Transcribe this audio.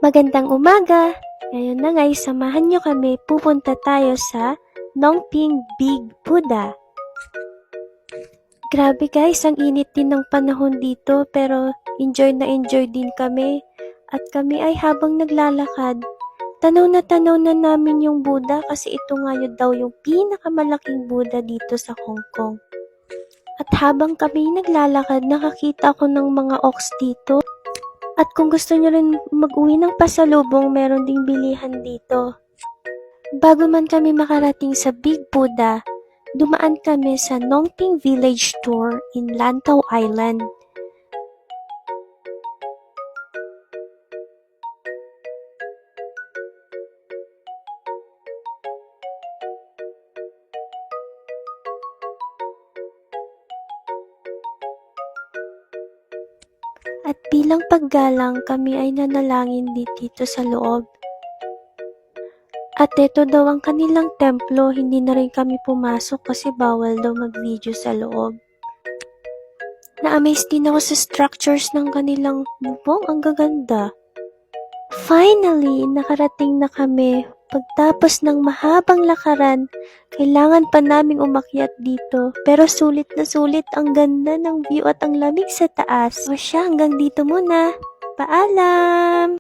Magandang umaga! Ngayon na ngay, samahan nyo kami, pupunta tayo sa Nongping Big Buddha. Grabe guys, ang init din ng panahon dito pero enjoy na enjoy din kami. At kami ay habang naglalakad, tanaw na namin yung Buddha kasi ito nga yun daw yung pinakamalaking Buddha dito sa Hong Kong. At habang kami naglalakad, nakakita ko ng mga ox dito. At kung gusto nyo rin mag-uwi ng pasalubong, meron ding bilihan dito. Bago man kami makarating sa Big Buddha, dumaan kami sa Nongping Village Tour in Lantau Island. At bilang paggalang, kami ay nanalangin dito sa loob. At ito daw ang kanilang templo, hindi na rin kami pumasok kasi bawal daw mag-video sa loob. Na-amaze din ako sa structures ng kanilang bubong, ang gaganda. Finally, nakarating na kami. Pagtapos ng mahabang lakaran, kailangan pa naming umakyat dito. Pero sulit na sulit, ang ganda ng view at ang lamig sa taas. O siya, hanggang dito muna. Paalam!